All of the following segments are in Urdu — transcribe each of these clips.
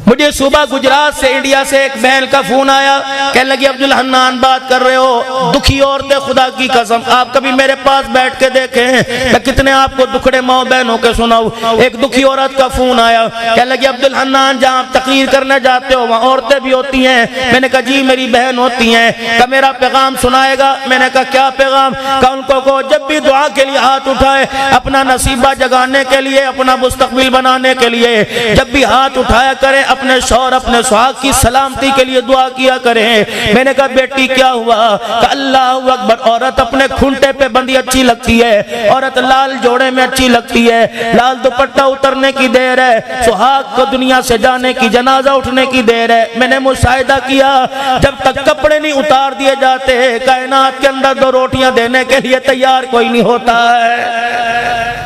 مجھے صبح گجرات سے انڈیا سے ایک بہن کا فون آیا، کہنے لگی عبدالحنان بات کر رہے ہو، دکھی عورتیں، خدا کی قسم آپ کبھی میرے پاس بیٹھ کے دیکھیں میں کتنے آپ کو دکھڑے ماں بہنوں کے سناؤں۔ ایک دکھی عورت کا فون آیا، کہنے لگی عبدالحنان جہاں آپ تقریر کرنے جاتے ہو وہاں عورتیں بھی ہوتی ہیں۔ میں نے کہا جی میری بہن ہوتی ہیں۔ کہ میرا پیغام سنائے گا؟ میں نے کہا کیا پیغام؟ کہ ان کو جب بھی دعا کے لیے ہاتھ اٹھائے، اپنا نصیبہ جگانے کے لیے، اپنا مستقبل بنانے کے لیے جب بھی ہاتھ اٹھایا کرے، اپنے شوہر اپنے سہاگ کی سلامتی کے لیے دعا کیا کریں۔ میں نے کہا بیٹی کیا ہوا؟ کہ اللہ اکبر، عورت اپنے کھنٹے پہ بندی اچھی لگتی ہے، عورت لال جوڑے میں اچھی لگتی ہے، لال دوپٹہ اترنے کی دیر ہے، سہاگ کو دنیا سے جانے کی، جنازہ اٹھنے کی دیر ہے۔ میں نے مشاہدہ کیا جب تک کپڑے نہیں اتار دیے جاتے کائنات کے اندر دو روٹیاں دینے کے لیے تیار کوئی نہیں ہوتا ہے۔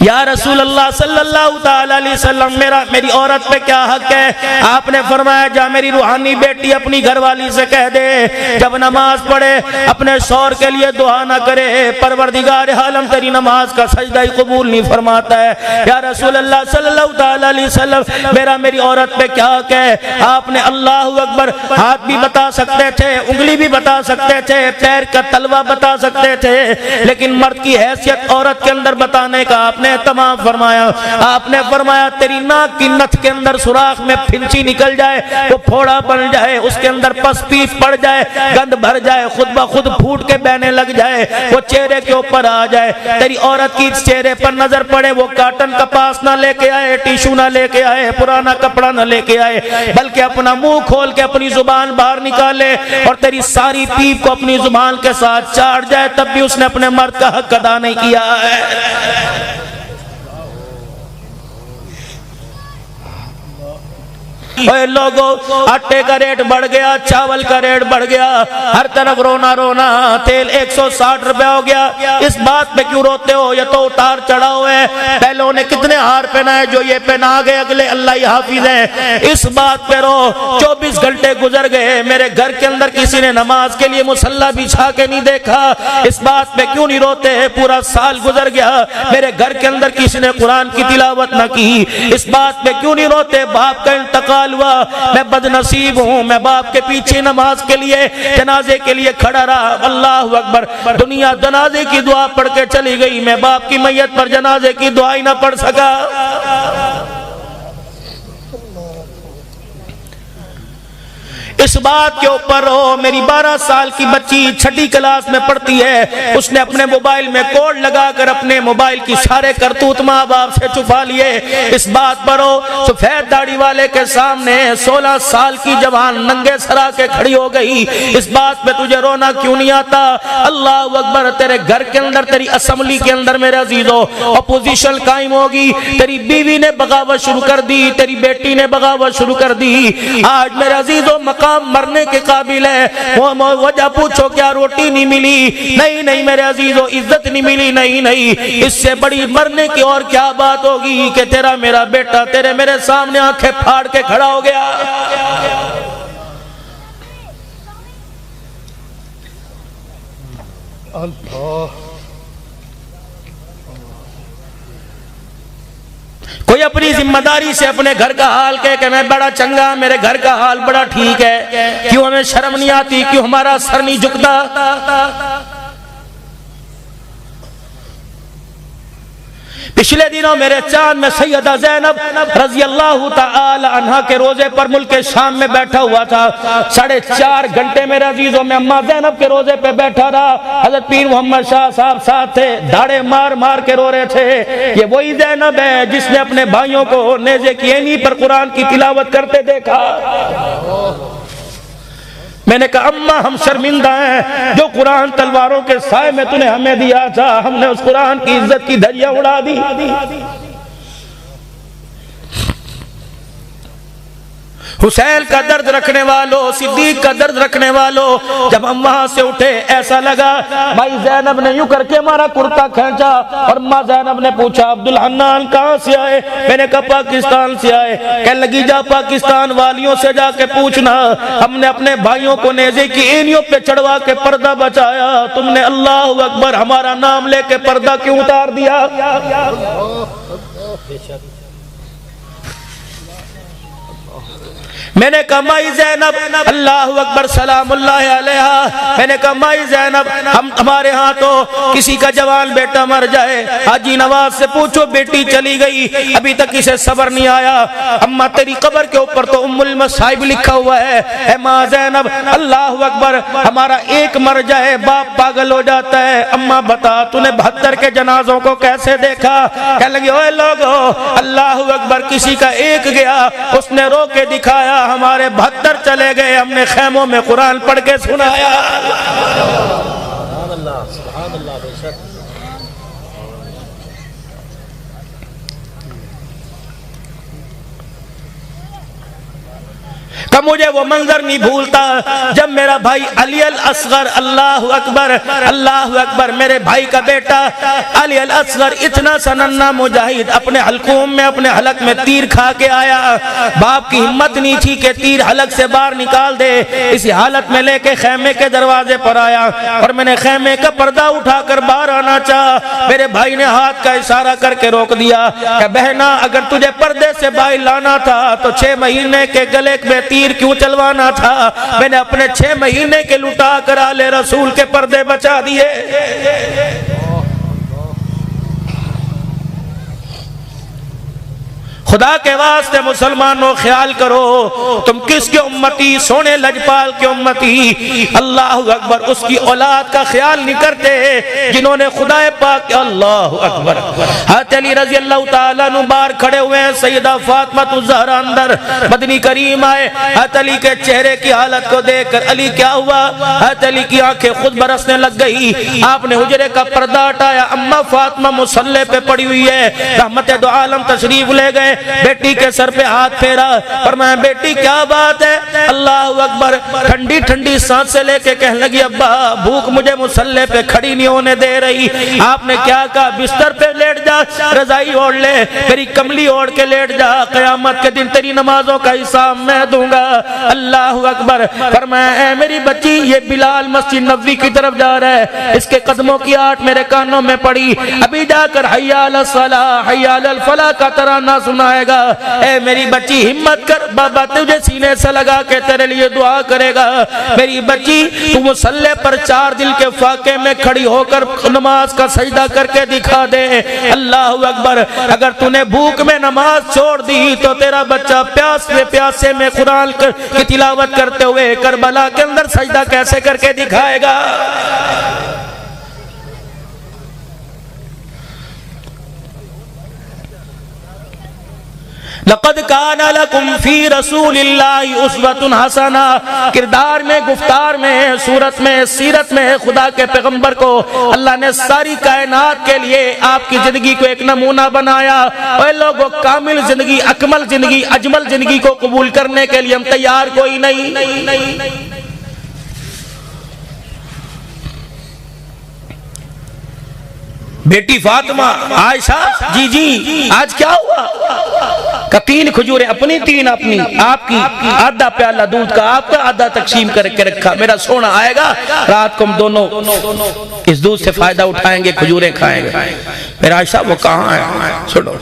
یا رسول اللہ صلی اللہ تعالی علیہ وسلم میری عورت پہ کیا حق ہے؟ آپ نے فرمایا جا میری روحانی بیٹی اپنی گھر والی سے کہہ دے جب نماز پڑھے اپنے شوہر کے لیے دعا نہ کرے، پروردگار عالم تیری نماز کا سجدہ ہی قبول نہیں فرماتا ہے۔ یا رسول اللہ صلی اللہ تعالی علیہ وسلم میری عورت پہ کیا حق ہے؟ آپ نے اللہ اکبر ہاتھ بھی بتا سکتے تھے، انگلی بھی بتا سکتے تھے، پیر کا تلوا بتا سکتے تھے، لیکن مرد کی حیثیت عورت کے اندر بتانے کا آپ نے تمام فرمایا۔ آپ نے فرمایا تیری ناک کی نتھ کے اندر سوراخ میں پھنسی نکل جائے، وہ پھوڑا بن جائے، اس کے اندر پس پیس پڑ جائے، گند بھر جائے، خود بخود پھوٹ کے بہنے لگ جائے، وہ چہرے کے اوپر آ جائے، تیری عورت کی چہرے پر نظر پڑے، وہ کاٹن کپاس نہ لے کے آئے، ٹیشو نہ لے کے آئے، پرانا کپڑا نہ لے کے آئے، بلکہ اپنا منہ کھول کے اپنی زبان باہر نکالے اور تیری ساری پیپ کو اپنی زبان کے ساتھ چاٹ جائے، تب بھی اس نے اپنے مرد کا حق ادا نہیں کیا ہے۔ اے لوگو آٹے کا ریٹ بڑھ گیا، چاول کا ریٹ بڑھ گیا، ہر طرف رونا رونا، تیل 160 روپے ہو گیا، اس بات پہ کیوں روتے ہو؟ یہ تو اتار چڑھا ہوئے ہیں، پہلوں نے کتنے ہار پہنا ہے جو یہ پہنا گئے، اگلے اللہ ہی حافظ ہیں، اس بات پہ رو۔ 24 گھنٹے گزر گئے، میرے گھر کے اندر کسی نے نماز کے لیے مصلی بچھا کے نہیں دیکھا، اس بات پہ کیوں نہیں روتے؟ پورا سال گزر گیا، میرے گھر کے اندر کسی نے قرآن کی تلاوت نہ کی، اس بات پہ کیوں نہیں روتے؟ باپ کا انتقال ہوا، میں بد نصیب ہوں، میں باپ کے پیچھے نماز کے لیے، جنازے کے لیے کھڑا رہا، اللہ اکبر، دنیا جنازے کی دعا پڑھ کے چلی گئی، میں باپ کی میت پر جنازے کی دعا ہی نہ پڑھ سکا۔ اس بات کے اوپر ہو، میری 12 سال کی بچی 6ٹھی کلاس میں پڑھتی ہے، اس نے اپنے موبائل میں کوڈ لگا کر اپنے موبائل کی سارے کرتوت ماں باپ سے چھپا لیے، اس بات پر ہو، سفید داڑھی والے کے سامنے 16 سال کی جوان ننگے سرا کے کھڑی ہو گئی، اس بات پہ تجھے رونا کیوں نہیں آتا؟ اللہ اکبر، تیرے گھر کے اندر، تیری اسمبلی کے اندر میرے عزیزو اپوزیشن قائم ہوگی، تیری بیوی نے بغاوت شروع کر دی، تیری بیٹی نے بغاوت شروع کر دی، آج میرے عزیزو مقام مرنے کے قابل ہے، وجہ پوچھو کیا روٹی نہیں ملی؟ نہیں میرے عزیزو عزت نہیں ملی، نہیں، اس سے بڑی مرنے کی اور کیا بات ہوگی کہ تیرا میرا بیٹا تیرے میرے سامنے آنکھیں پھاڑ کے کھڑا ہو گیا۔ اللہ، کوئی اپنی ذمہ داری سے اپنے گھر کا حال کہے کہ میں بڑا چنگا، میرے گھر کا حال بڑا ٹھیک ہے، کیوں ہمیں شرم نہیں آتی؟ کیوں ہمارا سر نہیں جھکتا؟ پچھلے دنوں میرے چاند میں سیدہ زینب رضی اللہ تعالی عنہ کے روزے پر ملک شام میں بیٹھا ہوا تھا، 4.5 گھنٹے میرے عزیزوں میں اماں زینب کے روزے پہ بیٹھا رہا، حضرت پیر محمد شاہ صاحب ساتھ تھے، دھاڑے مار مار کے رو رہے تھے، یہ وہی زینب ہے جس نے اپنے بھائیوں کو نیزے کی اینی پر قرآن کی تلاوت کرتے دیکھا۔ میں نے کہا اماں ہم شرمندہ ہیں، جو قرآن تلواروں کے سائے میں تُو نے ہمیں دیا تھا، ہم نے اس قرآن کی عزت کی دھجیاں اڑا دی۔ حسین کا درد رکھنے والوں، صدیق کا درد رکھنے والوں، جب ہم وہاں سے اٹھے ایسا لگا بھائی زینب نے یوں کر کے ہمارا کرتا کھینچا اور ماں زینب نے پوچھا عبدالحنان کہاں سے آئے؟ میں نے کہا پاکستان سے آئے۔ کہنے لگی جا پاکستان والیوں سے جا کے پوچھنا ہم نے اپنے بھائیوں کو نیزے کی اینیوں پہ چڑھوا کے پردہ بچایا، تم نے اللہ اکبر ہمارا نام لے کے پردہ کیوں اتار دیا؟ میں نے کہا مائی زینب اللہ اکبر سلام اللہ علیہا، میں نے کہا مائی زینب ہمارے ہاں تو کسی کا جوان بیٹا مر جائے حاجی نواز سے پوچھو بیٹی چلی گئی ابھی تک اسے صبر نہیں آیا، اما تیری قبر کے اوپر تو ام المصائب لکھا ہوا ہے، اے ماں زینب اللہ اکبر ہمارا ایک مر جائے باپ پاگل ہو جاتا ہے، اما بتا تو نے 72 کے جنازوں کو کیسے دیکھا؟ کہنے لگی اوے لوگو اللہ اکبر کسی کا ایک گیا اس نے رو کے دکھایا، ہمارے 72 چلے گئے، ہم نے خیموں میں قرآن پڑھ کے سنایا۔ سبحان اللہ سبحان اللہ بے شک۔ کہ مجھے وہ منظر نہیں بھولتا جب میرا بھائی علی الاصغر اللہ اکبر میرے بھائی کا بیٹا علی الاصغر اتنا سننا مجاہد اپنے حلقوم میں اپنے حلق میں تیر کھا کے آیا، باپ کی ہمت نہیں تھی کہ تیر حلق سے باہر نکال دے، اسی حالت میں لے کے خیمے کے دروازے پر آیا اور میں نے خیمے کا پردہ اٹھا کر باہر آنا چاہا، میرے بھائی نے ہاتھ کا اشارہ کر کے روک دیا کہ بہنا اگر تجھے پردے سے باہر لانا تھا تو 6 مہینے کے گلے میں تیر کیوں چلوانا تھا؟ میں نے اپنے 6 مہینے کے لٹا کر آلِ رسول کے پردے بچا دیے۔ خدا کے واسطے مسلمانوں خیال کرو تم کس کے امتی؟ سونے لجپال کے امتی، اللہ اکبر اس کی اولاد کا خیال نہیں کرتے جنہوں نے خدا پاک اللہ اکبر حضرت علی رضی اللہ تعالیٰ عنہ باہر کھڑے ہوئے ہیں، سیدہ فاطمہ الزہرا اندر، مدنی کریم آئے، حضرت علی کے چہرے کی حالت کو دیکھ کر علی کیا ہوا؟ حضرت علی کی آنکھیں خود برسنے لگ گئی، آپ نے حجرے کا پردہ ہٹایا، اما فاطمہ مصلی پہ پڑی ہوئی ہے، رحمت دو عالم تشریف لے گئے، بیٹی کے سر پہ ہاتھ پھیرا، فرمایا بیٹی کیا بات ہے؟ اللہ اکبر ٹھنڈی ٹھنڈی سانس سے لے کے کہنے لگی ابا بھوک مجھے مصلی پہ کھڑی نہیں ہونے دے رہی۔ آپ نے کیا کہا؟ بستر پہ لیٹ جا، رضائی اوڑھ لے، میری کملی اوڑھ کے لیٹ جا، قیامت کے دن تیری نمازوں کا حساب میں دوں گا۔ اللہ اکبر فرمایا اے میری بچی یہ بلال مسجد نبوی کی طرف جا رہا ہے، اس کے قدموں کی آہٹ میرے کانوں میں پڑی، ابھی جا کر حی علی الصلاۃ حی علی الفلاح کا ترانہ سنائے گا۔ اے میری بچی ہمت کر، بابا تجھے سینے سے لگا کے تیرے لیے دعا کرے گا۔ میری بچی تو مصلی پر 4 دل کے فاقے میں کھڑی ہو کر نماز کا سجدہ کر کے دکھا دے۔ اللہ اکبر اگر تو نے بھوک میں نماز چھوڑ دی تو تیرا بچہ پیاسے میں قرآن کی تلاوت کرتے ہوئے کربلا کے اندر سجدہ کیسے کر کے دکھائے گا؟ لقد کان لکم فی رسول اللہ اسوۃ حسنہ، کردار میں، گفتار میں، صورت میں، سیرت میں خدا کے پیغمبر کو اللہ نے ساری کائنات کے لیے آپ کی زندگی کو ایک نمونہ بنایا۔ اے لوگوں کامل زندگی، اکمل زندگی، اجمل زندگی کو قبول کرنے کے لیے ہم تیار کوئی نہیں۔ بیٹی فاطمہ عائشہ جی آج کیا ہوا؟ کہ 3 کھجوریں اپنی 3 اپنی، آپ کی آدھا پیالہ دودھ کا آپ کا آدھا تقسیم کر کے رکھا، میرا سونا آئے گا رات کو ہم دونوں اس دودھ سے فائدہ اٹھائیں گے، کھجوریں کھائیں گے۔ میرا عائشہ وہ کہاں ہے؟ چھوڑو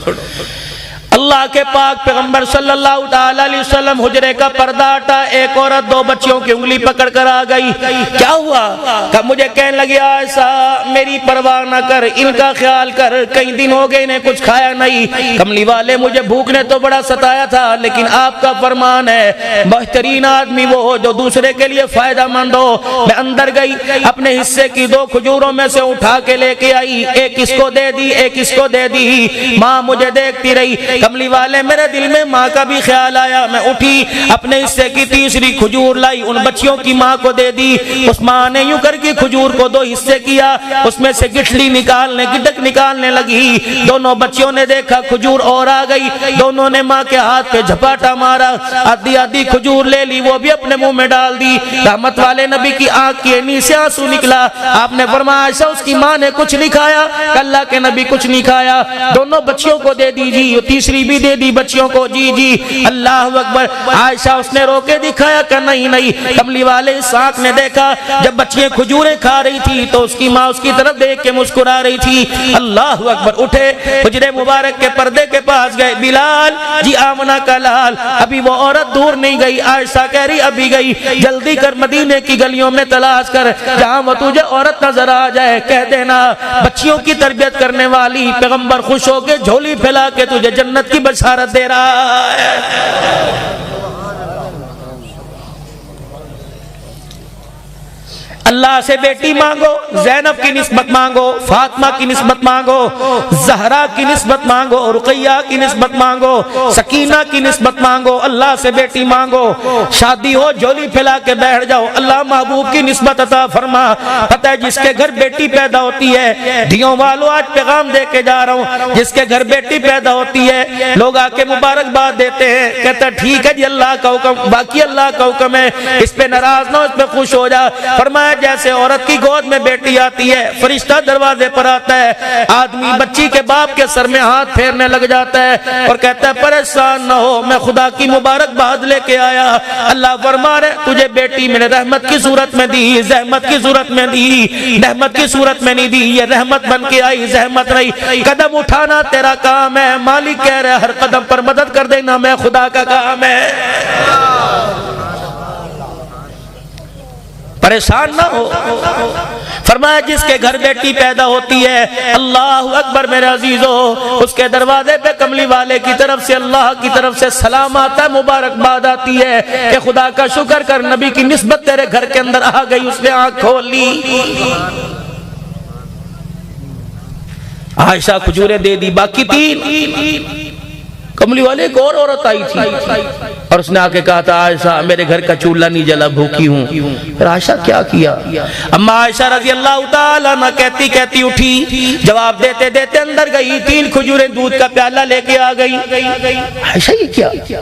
اللہ کے پاک پیغمبر صلی اللہ تعالی علیہ وسلم حجرے کا پردہ ہٹا، ایک عورت 2 بچیوں کی انگلی پکڑ کر آ گئی۔ کیا ہوا؟ کہ مجھے کہنے لگی عائشہ میری پرواہ نہ کر، ان کا خیال کر، کئی دن ہو گئے انہیں کچھ کھایا نہیں، کملی والے مجھے بھوک نے تو بڑا ستایا تھا لیکن آپ کا فرمان ہے بہترین آدمی وہ ہو جو دوسرے کے لیے فائدہ مند ہو۔ میں اندر گئی، اپنے حصے کی 2 کھجوروں میں سے اٹھا کے لے کے آئی، ایک اس کو دے دی، ایک اس کو دے دی۔ ماں مجھے دیکھتی رہی کہ کملی والے میرے دل میں ماں کا بھی خیال آیا، میں اٹھی اپنے حصے کی تیسری کھجور لائی، ان بچیوں کی ماں کو دے دی۔ اس ماں نے یوں کر کے کھجور کو دو حصے کیا، اس میں سے گٹھلی گٹک نکالنے لگی۔ دونوں بچیوں نے دیکھا کھجور اور آ گئی، دونوں نے ماں کے ہاتھ پہ جھپاٹا مارا، آدھی آدھی کھجور لے لی، وہ بھی اپنے منہ میں ڈال دی۔ رحمت والے نبی کی آنکھ کی اینی سے آنسو نکلا۔ آپ نے فرمایا عائشہ اس کی ماں نے کچھ نہیں کھایا؟ اللہ کے نبی کچھ نہیں کھایا، دونوں بچیوں کو دے دیجیے، تیسری بھی دے دی بچیوں کو۔ جی جی اللہ اکبر۔ عائشہ اس نے روکے دکھایا کہ نہیں نہیں۔ کملی والے اسحاق نے دیکھا جب بچیاں کھجوریں کھا رہی تھی تو اس کی ماں اس کی طرف دیکھ کے مسکرا رہی تھی۔ اللہ اکبر۔ اٹھے حجرے مبارک کے پردے کے پاس گئے، بلال جی آمنہ کا لال، ابھی وہ عورت دور نہیں گئی۔ عائشہ کہہ رہی ابھی گئی، جلدی کر مدینے کی گلیوں میں تلاش کر، جہاں وہ تجھے عورت نظر آ جائے کہہ دینا بچیوں کی تربیت کرنے والی پیغمبر خوش ہو کے جھولی پھیلا کے تجھے جنت کی بشارت دے رہا ہے۔ اللہ سے بیٹی مانگو، زینب کی نسبت مانگو، فاطمہ کی نسبت مانگو، زہرا کی نسبت مانگو، رقیہ کی نسبت مانگو، سکینہ کی نسبت مانگو، اللہ سے بیٹی مانگو۔ شادی ہو جھولی پھیلا کے بیٹھ جاؤ، اللہ محبوب کی نسبت عطا فرما۔ پتہ ہے جس کے گھر بیٹی پیدا ہوتی ہے، دھیوں والوں آج پیغام دے کے جا رہا ہوں، جس کے گھر بیٹی پیدا ہوتی ہے لوگ آ کے مبارکباد دیتے ہیں، کہتا ہے ٹھیک ہے جی اللہ کا حکم، باقی اللہ کا حکم ہے، اس پہ ناراض نہ ہو، اس پہ خوش ہو جا۔ فرمایا جیسے عورت کی گود میں بیٹی آتی ہے، فرشتہ دروازے پر آتا ہے، آدمی بچی کے باپ کے سر میں ہاتھ پھیرنے لگ جاتا ہے اور کہتا ہے پریشان نہ ہو، میں خدا کی مبارکباد لے کے آیا۔ اللہ فرما رہے تجھے بیٹی میں نے رحمت کی صورت میں دی، زحمت کی صورت میں دی، رحمت کی صورت میں نہیں دی، یہ رحمت بن کے آئی، زحمت نہیں۔ قدم اٹھانا تیرا کام ہے، مالک کہہ رہے ہر قدم پر مدد کر دینا میں خدا کا کام ہے۔ پریشان نہ ہو۔ فرمایا جس کے گھر بیٹی پیدا ہوتی ہے، اللہ اکبر میرے عزیزو، اس کے دروازے پہ کملی والے کی طرف سے اللہ کی طرف سے سلام آتا ہے، مبارکباد آتی ہے کہ خدا کا شکر کر، نبی کی نسبت تیرے گھر کے اندر آ گئی، اس نے آنکھ کھول لی۔ عائشہ کھجوریں دے دی، باقی تین۔ کملی والے ایک اور عورت آئی تھی اور اس نے آ کے کہا تھا عائشہ میرے گھر کا چولہا نہیں جلا، بھوکی ہوں۔ پھر عائشہ کیا کیا؟ اما عائشہ رضی اللہ تعالیٰ عنہ کہتی کہتی اٹھی، جواب دیتے دیتے اندر گئی، تین کھجوریں دودھ کا پیالہ لے کے آ گئی۔ عائشہ یہ کیا؟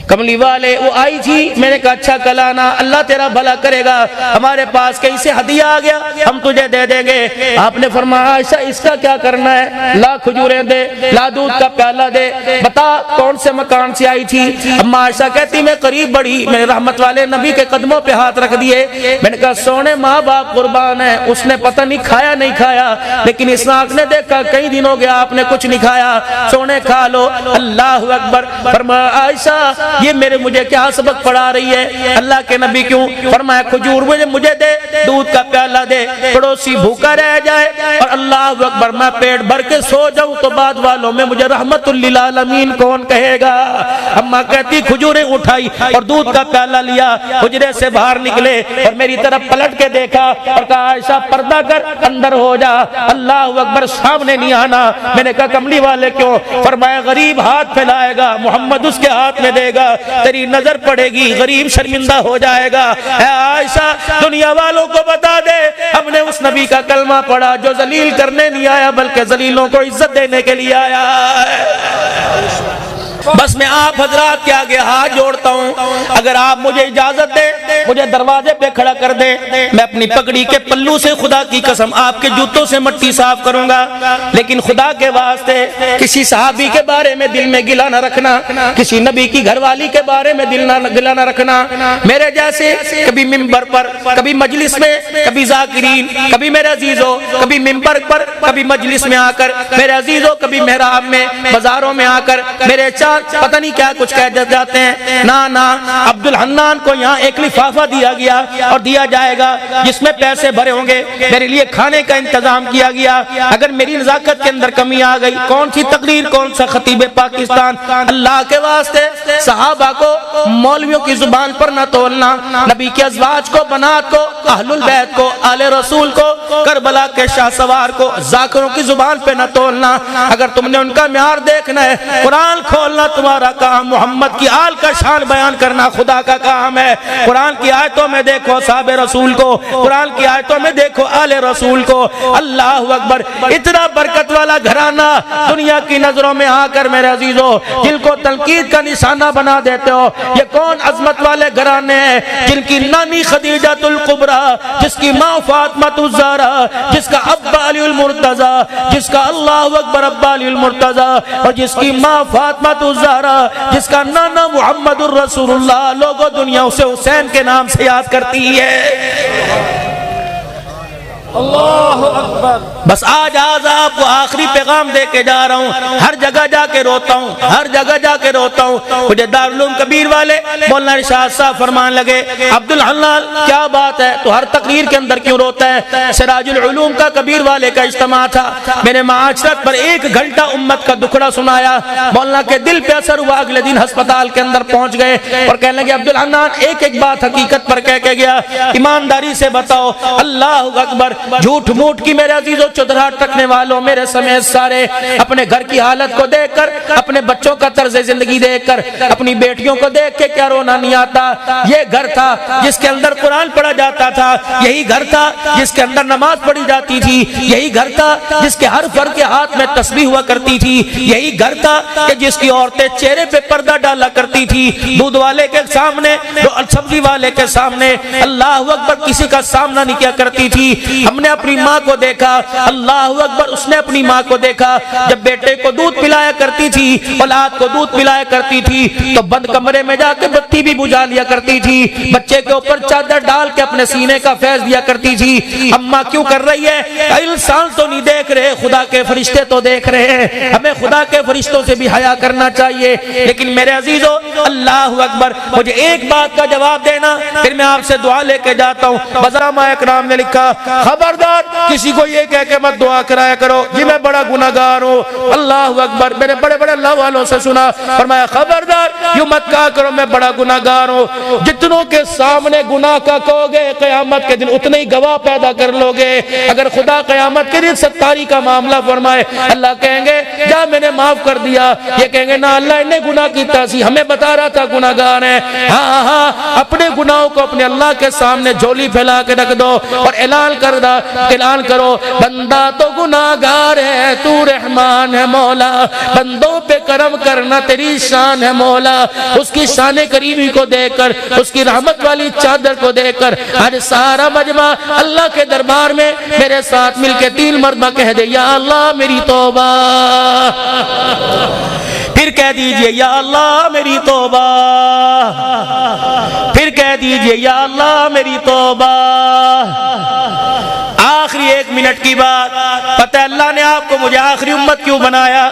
کملی والے وہ آئی تھی، میں نے کہا اچھا کلانا، اللہ تیرا بھلا کرے گا، ہمارے پاس کہیں سے ہدیہ آ گیا ہم تجھے دے دیں گے۔ آپ نے فرمایا عائشہ اس کا کیا کرنا ہے؟ لا کھجوریں دے، لا دودھ کا پیالہ دے، بتا کون سے مکان سے آئی تھی؟ اما عائشہ کہتی میں قریب بڑھی، میں نے رحمت والے نبی کے قدموں پہ ہاتھ رکھ دیے، میں نے کہا سونے ماں باپ قربان ہے، اس نے پتہ نہیں کھایا نہیں کھایا، لیکن اسحاق نے دیکھا کئی دن ہو گیا آپ نے کچھ نہیں کھایا، سونے کھا لو۔ اللہ اکبر۔ فرمایا عائشہ یہ مجھے کیا سبق پڑھا رہی ہے؟ اللہ کے نبی کیوں؟ فرمایا کھجور مجھے دے، دودھ کا پیالہ دے، پڑوسی بھوکا رہ جائے اور اللہ اکبر میں پیٹ بھر کے سو جاؤں تو بعد والوں میں مجھے رحمت للعالمین کون کہے گا؟ اماں کہتی کھجوریں اٹھائی اور دودھ کا پیالہ لیا، حجرے سے باہر نکلے اور میری طرف پلٹ کے دیکھا اور کہا عائشہ پردہ کر اندر ہو جا، اللہ اکبر سامنے نہیں آنا۔ میں نے کہا کملی والے کیوں؟ فرمایا غریب ہاتھ پھیلائے گا، محمد اس کے ہاتھ میں دے گا، تیری نظر پڑے گی، غریب شرمندہ ہو جائے گا۔ اے عائشہ دنیا والوں کو بتا دے ہم نے اس نبی کا کلمہ پڑھا جو ذلیل کرنے نہیں آیا بلکہ ذلیلوں کو عزت دینے کے لیے آیا ہے۔ بس میں آپ حضرات کے آگے ہاتھ جوڑتا ہوں، اگر آپ مجھے اجازت دیں مجھے دروازے پہ کھڑا کر دیں، میں اپنی پگڑی کے پلو سے خدا کی قسم آپ کے جوتوں سے مٹی صاف کروں گا، لیکن خدا کے واسطے کسی صحابی کے بارے میں دل میں گلہ نہ رکھنا، کسی نبی کی گھر والی کے بارے میں گلہ نہ رکھنا۔ میرے جیسے کبھی ممبر پر، کبھی مجلس میں، کبھی ذاکرین، کبھی میرے عزیزوں کبھی ممبر پر، کبھی مجلس میں آ کر، میرے عزیزوں کبھی محراب میں، بازاروں میں آ کر میرے چار پتہ نہیں کیا کچھ کہہ جاتے ہیں. نا عبد الحنان کو یہاں ایک لفافہ دیا گیا اور دیا جائے گا جس میں پیسے بھرے ہوں گے, میرے لیے کھانے کا انتظام کیا گیا. اگر میری نزاکت کے اندر کمی آ گئی, کون سی تقریر, کون سا خطیب پاکستان, اللہ کے واسطے صحابہ کو مولویوں کی زبان پر نہ تولنا, نبی کے ازواج کو, بنات کو, اہل البیت کو, آل رسول کو, کربلا کے شاہ سوار کو ذاکروں کی زبان پہ نہ تولنا. اگر تم نے ان کا معیار دیکھنا ہے, قرآن کھولنا تمہارا کام, محمد کی آل کا شان بیان کرنا خدا کا کام ہے. قرآن کی آیتوں میں دیکھو صحابہ رسول کو, قرآن کی آیتوں میں دیکھو آل رسول کو. اللہ اکبر, اتنا برکت والا گھرانہ دنیا کی نظروں میں آ کر میرے عزیزو جن کو تنقید کا نشانہ بنا دیتے ہو, یہ کون عظمت والے گھرانے ہیں جن کی نانی خدیجہ الکبریٰ, جس کی ماں فاطمہ الزہرا, جس کا ابا علی المرتضیٰ, جس کا اللہ اکبر ابا علی المرتضیٰ, اور جس کی ماں فاطمہ الزہرا, جس کا نانا محمد الرسول اللہ. لوگوں دنیا اسے حسین کے نام سے یاد کرتی ہے. اللہ اکبر. بس آج آپ کو آخری پیغام دے کے جا رہا ہوں. ہر جگہ جا کے روتا ہوں, ہر جگہ جا کے روتا ہوں. مجھے دارالعلوم کبیر والے مولانا ارشاد صاحب فرمان لگے, عبد الحنان کیا بات ہے, تو ہر تقریر کے اندر کیوں روتا ہے؟ سراج العلوم کا کبیر والے کا اجتماع تھا, میں نے معاشرت پر 1 گھنٹہ امت کا دکھڑا سنایا. مولانا کے دل پہ اثر ہوا, اگلے دن ہسپتال کے اندر پہنچ گئے اور کہنے لگے عبد الحنان ایک بات حقیقت پر کہہ کے گیا, ایمانداری سے بتاؤ. اللہ اکبر. جھوٹ موٹ کی میرے عزیزوں چودراہٹ رکھنے والوں, میرے سمیت سارے اپنے گھر کی حالت کو دیکھ کر, اپنے بچوں کا طرز زندگی دیکھ کر, اپنی بیٹیوں کو دیکھ کے کیا رونا نہیں آتا؟ یہ گھر تھا جس کے اندر قرآن پڑھا جاتا تھا, یہی گھر تھا جس کے اندر نماز پڑھی جاتی تھی, یہی گھر تھا جس کے ہر فرد کے ہاتھ میں تسبیح ہوا کرتی تھی, یہی گھر تھا کہ جس کی عورتیں چہرے پہ پردہ ڈالا کرتی تھی, دودھ والے کے سامنے, سبزی والے کے سامنے اللہ اکبر کسی کا سامنا نہیں کیا کرتی تھی. ہم نے اپنی ماں کو دیکھا, اللہ اکبر, اس نے اپنی ماں کو دیکھا جب بیٹے کو دودھ پلایا کرتی تھی, اولاد کو دودھ پلایا کرتی تھی تو بند کمرے میں جا کے بتی بھی بجھا لیا کرتی تھی, بچے کے اوپر چادر ڈال کے اپنے سینے کا فیض دیا کرتی تھی. اماں کیوں کر رہی ہے؟ انسان تو نہیں دیکھ رہے, خدا کے فرشتے تو دیکھ رہے ہیں. ہمیں خدا کے فرشتوں سے بھی حیا کرنا چاہیے. لیکن میرے عزیزو اللہ اکبر, مجھے ایک بات کا جواب دینا, پھر میں آپ سے دعا لے کے جاتا ہوں. بزرامہ اکرام نے لکھا, خبردار کسی کو یہ کہہ کے مت دعا کرایا کرو جی میں بڑا گناہگار ہوں. اللہ اکبر. میں نے بڑے بڑے اللہ والوں سے سنا, فرمایا خبردار یوں مت کہا کرو میں بڑا گناہگار ہوں. جتنوں کے سامنے گناہ کا کہو گے قیامت کے دن اتنے ہی گواہ پیدا کر لو گے. اگر خدا قیامت کے دن ستاری کا معاملہ فرمائے, اللہ کہیں گے جا میں نے معاف کر دیا, یہ کہیں گے نا اللہ نے گناہ کیتا سی, ہمیں بتا رہا تھا گناہگار ہیں. ہاں اپنے گناہوں کو اپنے اللہ کے سامنے جھولی پھیلا کے رکھ دو اور اعلان کرو, بندہ تو گناہگار ہے, تو رحمان ہے مولا, بندوں پہ کرم کرنا تیری شان ہے مولا. اس کی شان کریمی کو دیکھ کر, اس کی رحمت والی چادر کو دیکھ کر آج سارا مجمع اللہ کے دربار میں میرے ساتھ مل کے 3 مرتبہ کہہ دے یا اللہ میری توبہ. پھر کہہ دیجئے یا اللہ میری توبہ, پھر کہہ دیجئے یا اللہ میری توبہ. آخری 1 منٹ کی بات, پتہ اللہ نے آپ کو مجھے آخری امت کیوں بنایا؟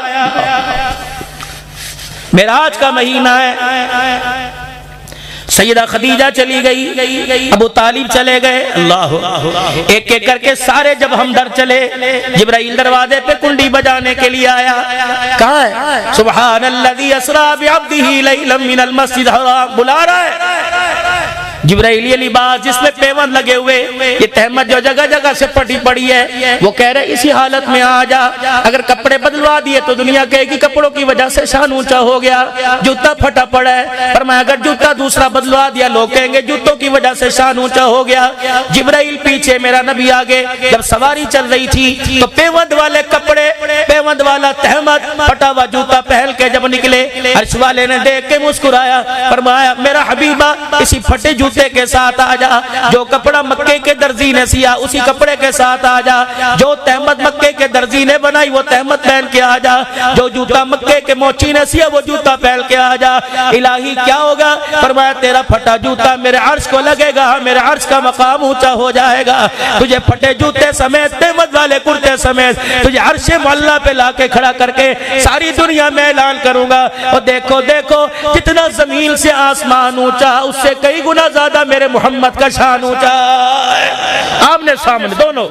معراج کا مہینہ ہے, سیدہ خدیجہ چلی گئی, ابو طالب چلے گئے, اللہ ایک ایک کر کے سارے جب ہم در چلے, جبرائیل دروازے پہ کنڈی بجانے کے لیے آیا. کہاں ہے؟ سبحان الذی اسریٰ بعبدہ لیلا من المسجد الحرام, بلا رہا ہے. جبرائیل یہ لباس جس میں پیوند لگے ہوئے, یہ تہمت جو جگہ جگہ سے پٹی پڑی ہے, وہ کہہ رہے اسی حالت میں آ جا. اگر کپڑے بدلوا دیے تو دنیا کہے گی کپڑوں کی وجہ سے شان اونچا ہو گیا, جوتا پھٹا پڑا ہے. فرمایا اگر جوتا دوسرا بدلوا دیا لوگ کہیں گے جوتوں کی وجہ سے شان اونچا ہو گیا. جبرائیل پیچھے, میرا نبی آگے. جب سواری چل رہی تھی تو پیوند والے کپڑے, پیوند والا تہمت, پھٹا ہوا جوتا پہن کے جب نکلے, عرش والے نے دیکھ کے مسکرایا, فرمایا میرا حبیبہ اسی پھٹے جوتے کے ساتھ آ جا, جو کپڑا مکے کے درزی نے سیا اسی کپڑے کے ساتھ آ جا, جو تہمت مکے کے درزی نے بنائی وہ تہمت پہن کے آ جا, جو جوتا مکے کے موچی نے سیا وہ جوتا پہن کے آ جا. الہی کیا ہوگا؟ فرمایا تیرا پھٹا جوتا میرے عرش کو لگے گا, میرے عرش کا مقام اونچا ہو جائے گا. تجھے پھٹے جوتے سمیت, تہمت والے کرتے سمیت تجھے عرش معلیٰ پہ لا کے کھڑا کر کے ساری دنیا میں اعلان کروں گا. اور دیکھو دیکھو جتنا زمین سے آسمان اونچا اس سے کئی گنا زیادہ میرے محمد کا شان اونچا ہے. آمنے سامنے دونوں.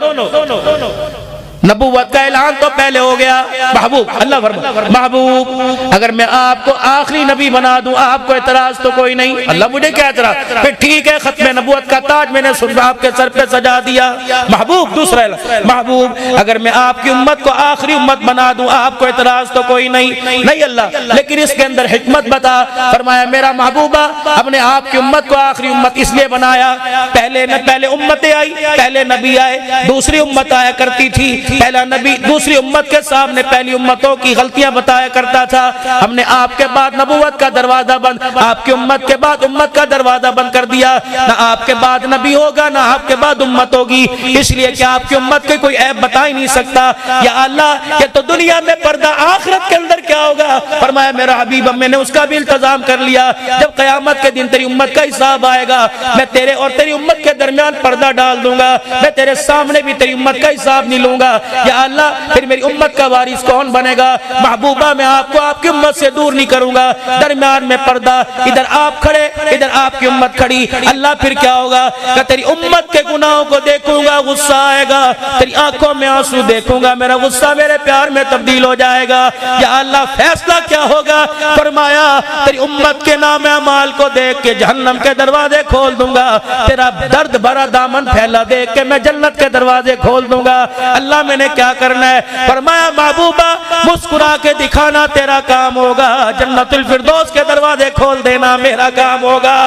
نبوت کا اعلان تو پہلے ہو گیا. محبوب اللہ فرما محبوب اگر میں آپ کو آخری نبی بنا دوں آپ کو اعتراض تو کوئی نہیں. اللہ مجھے کیا اعتراض؟ پھر ٹھیک ہے ختم نبوت کا تاج میں نے آپ کے سر پہ سجا دیا. محبوب دوسرا اعلان محبوب اگر میں آپ کی امت کو آخری امت بنا دوں آپ کو اعتراض تو کوئی نہیں اللہ. لیکن اس کے اندر حکمت بتا. فرمایا میرا محبوبہ ہم نے آپ کی امت کو آخری امت اس لیے بنایا پہلے امتیں آئی پہلے نبی آئے دوسری امت آیا کرتی تھی. پہلا نبی دوسری امت کے سامنے پہلی امتوں کی غلطیاں بتایا کرتا تھا. ہم نے آپ کے بعد نبوت کا دروازہ بند آپ کی امت کے بعد امت کا دروازہ بند کر دیا. نہ آپ کے بعد نبی ہوگا نہ آپ کے بعد امت ہوگی اس لیے کہ آپ کی امت کے کوئی عیب بتا ہی نہیں سکتا. یا اللہ یہ تو دنیا میں پردہ آخرت کے اندر کیا ہوگا؟ فرمایا میرا حبیب میں نے اس کا بھی التزام کر لیا. جب قیامت کے دن تیری امت کا حساب آئے گا میں تیرے اور تیری امت کے درمیان پردہ ڈال دوں گا. میں تیرے سامنے بھی تیری امت کا حساب نہیں لوں گا. یا اللہ پھر میری امت کا وارث کون بنے گا؟ محبوبہ میں آپ کو آپ کی امت سے دور نہیں کروں گا. درمیان میں پردہ ادھر آپ کھڑے ادھر آپ کی امت کھڑی. اللہ پھر کیا ہوگا کہ تیری امت کے گناہوں کو دیکھوں گا غصہ آئے گا. تیری آنکھوں میں آنسو دیکھوں گا میرا غصہ میرے پیار میں تبدیل ہو جائے گا. یا اللہ فیصلہ کیا ہوگا؟ فرمایا تیری امت کے نام اعمال کو دیکھ کے جہنم کے دروازے کھول دوں گا. تیرا درد بھرا دامن پھیلا دیکھ کے میں جنت کے دروازے کھول دوں گا. اللہ میں نے کیا کرنا ہے؟ فرمایا محبوبہ مسکرا کے دکھانا تیرا کام ہوگا. جنت الفردوس کے دروازے کھول دینا میرا کام ہوگا.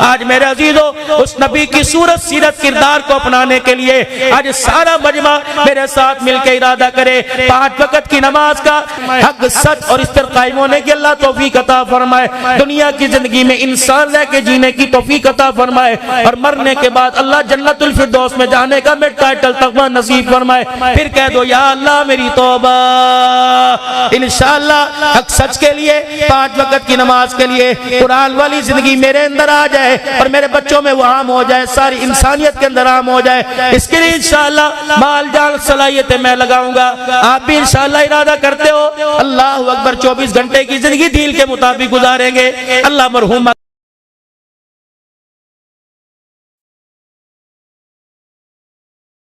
آج میرے عزیزو اس نبی کی صورت سیرت کردار کو اپنانے کے لیے آج سارا مجمع میرے ساتھ مل کے ارادہ کرے 5 وقت کی نماز کا حق سچ اور اس پر قائم ہونے کی اللہ توفیق عطا فرمائے. دنیا کی زندگی میں انسان رہ کے جینے کی توفیق عطا فرمائے اور مرنے کے بعد اللہ جنت الفردوس میں جانے کا میں ٹائٹل تقوی نصیب فرمائے. پھر کہہ دو یا اللہ میری توبہ. انشاءاللہ حق سچ کے لیے 5 وقت کی نماز کے لیے قرآن والی زندگی میرے اندر آ جائے اور میرے بچوں میں وہ عام ہو جائے ساری انسانیت کے اندر عام ہو جائے. اس کے لیے انشاءاللہ مال جان صلاحیتیں میں لگاؤں گا. آپ بھی انشاءاللہ ارادہ کرتے ہو اللہ اکبر 24 گھنٹے کی زندگی دین کے مطابق گزاریں گے. اللہ مرحوم